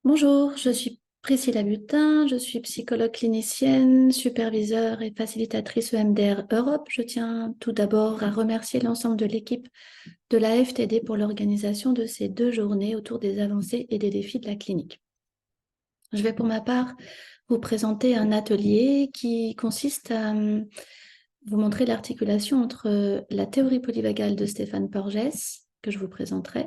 Bonjour, je suis Priscilla Butin, je suis psychologue clinicienne, superviseure et facilitatrice EMDR Europe. Je tiens tout d'abord à remercier l'ensemble de l'équipe de la FTD pour l'organisation de ces 2 journées autour des avancées et des défis de la clinique. Je vais pour ma part vous présenter un atelier qui consiste à vous montrer l'articulation entre la théorie polyvagale de Stéphane Porges, que je vous présenterai,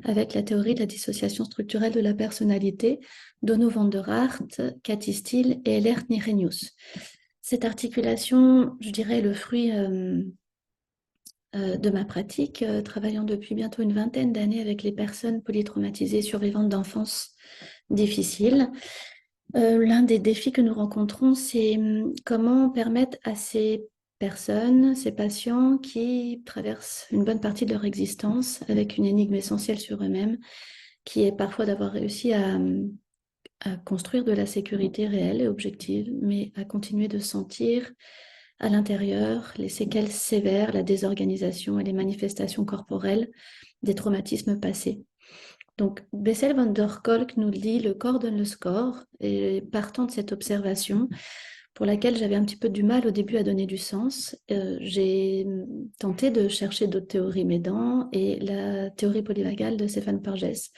avec la théorie de la dissociation structurelle de la personnalité d'Onno van der Hart, Cathy Steele et Elert Nirenius. Cette articulation, je dirais, est le fruit de ma pratique, travaillant depuis bientôt une vingtaine d'années avec les personnes polytraumatisées survivantes d'enfance difficile. L'un des défis que nous rencontrons, c'est comment permettre à ces personnes, ces patients qui traversent une bonne partie de leur existence avec une énigme essentielle sur eux-mêmes, qui est parfois d'avoir réussi à construire de la sécurité réelle et objective, mais à continuer de sentir à l'intérieur les séquelles sévères, la désorganisation et les manifestations corporelles des traumatismes passés. Donc, Bessel van der Kolk nous dit le corps donne le score, et partant de cette observation, pour laquelle j'avais un petit peu du mal au début à donner du sens, j'ai tenté de chercher d'autres théories m'aidant, et la théorie polyvagale de Stéphane Porges,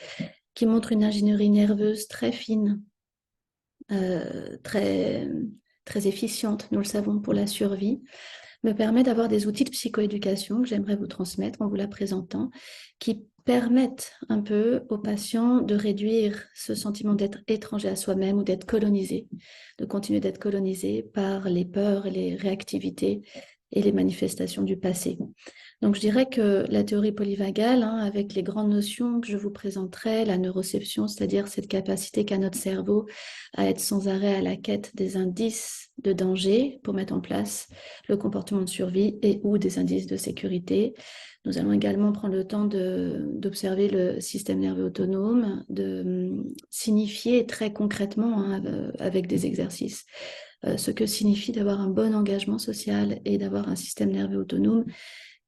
qui montre une ingénierie nerveuse très fine, très, très efficiente, nous le savons, pour la survie, me permet d'avoir des outils de psychoéducation que j'aimerais vous transmettre en vous la présentant, qui permettent un peu aux patients de réduire ce sentiment d'être étranger à soi-même ou d'être colonisé, de continuer d'être colonisé par les peurs et les réactivités et les manifestations du passé. Donc je dirais que la théorie polyvagale, avec les grandes notions que je vous présenterai, la neuroception, c'est-à-dire cette capacité qu'a notre cerveau à être sans arrêt à la quête des indices de danger pour mettre en place le comportement de survie et ou des indices de sécurité. Nous allons également prendre le temps d'observer le système nerveux autonome, de signifier très concrètement avec des exercices ce que signifie d'avoir un bon engagement social et d'avoir un système nerveux autonome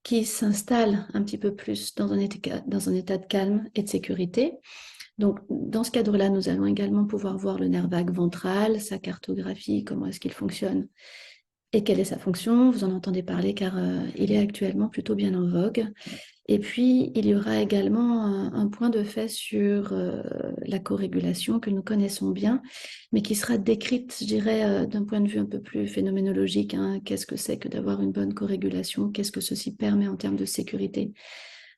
qui s'installe un petit peu plus dans un état de calme et de sécurité. Donc, dans ce cadre-là, nous allons également pouvoir voir le nerf vague ventral, sa cartographie, comment est-ce qu'il fonctionne et quelle est sa fonction. Vous en entendez parler car il est actuellement plutôt bien en vogue. Et puis, il y aura également un point de fait sur la corrégulation que nous connaissons bien, mais qui sera décrite, je dirais, d'un point de vue un peu plus phénoménologique. Qu'est-ce que c'est que d'avoir une bonne corrégulation? Qu'est-ce que ceci permet en termes de sécurité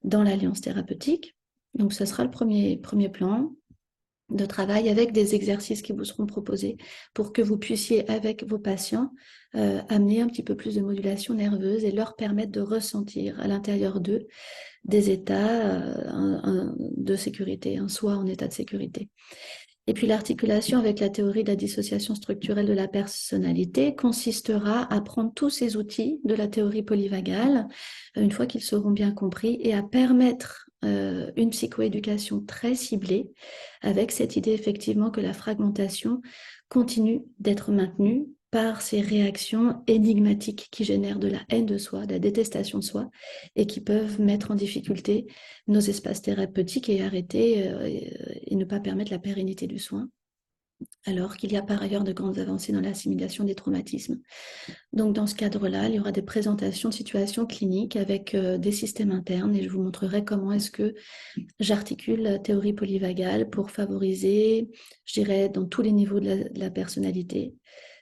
dans l'alliance thérapeutique? Donc, ce sera le premier plan de travail avec des exercices qui vous seront proposés pour que vous puissiez, avec vos patients, amener un petit peu plus de modulation nerveuse et leur permettre de ressentir à l'intérieur d'eux des états de sécurité, un soi en état de sécurité. Et puis l'articulation avec la théorie de la dissociation structurelle de la personnalité consistera à prendre tous ces outils de la théorie polyvagale, une fois qu'ils seront bien compris, et à permettre une psychoéducation très ciblée, avec cette idée effectivement que la fragmentation continue d'être maintenue par ces réactions énigmatiques qui génèrent de la haine de soi, de la détestation de soi, et qui peuvent mettre en difficulté nos espaces thérapeutiques et arrêter et ne pas permettre la pérennité du soin, alors qu'il y a par ailleurs de grandes avancées dans l'assimilation des traumatismes. Donc dans ce cadre-là, il y aura des présentations de situations cliniques avec des systèmes internes et je vous montrerai comment est-ce que j'articule la théorie polyvagale pour favoriser, je dirais, dans tous les niveaux de la personnalité,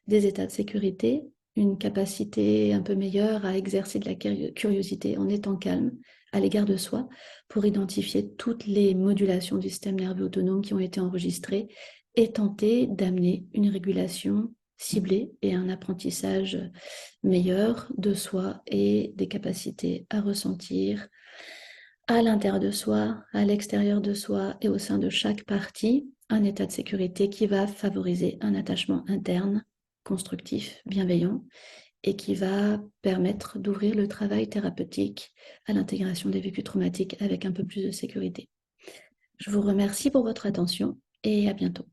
des états de sécurité, une capacité un peu meilleure à exercer de la curiosité en étant calme à l'égard de soi pour identifier toutes les modulations du système nerveux autonome qui ont été enregistrées et tenter d'amener une régulation ciblée et un apprentissage meilleur de soi et des capacités à ressentir à l'intérieur de soi, à l'extérieur de soi et au sein de chaque partie, un état de sécurité qui va favoriser un attachement interne, constructif, bienveillant, et qui va permettre d'ouvrir le travail thérapeutique à l'intégration des vécus traumatiques avec un peu plus de sécurité. Je vous remercie pour votre attention et à bientôt.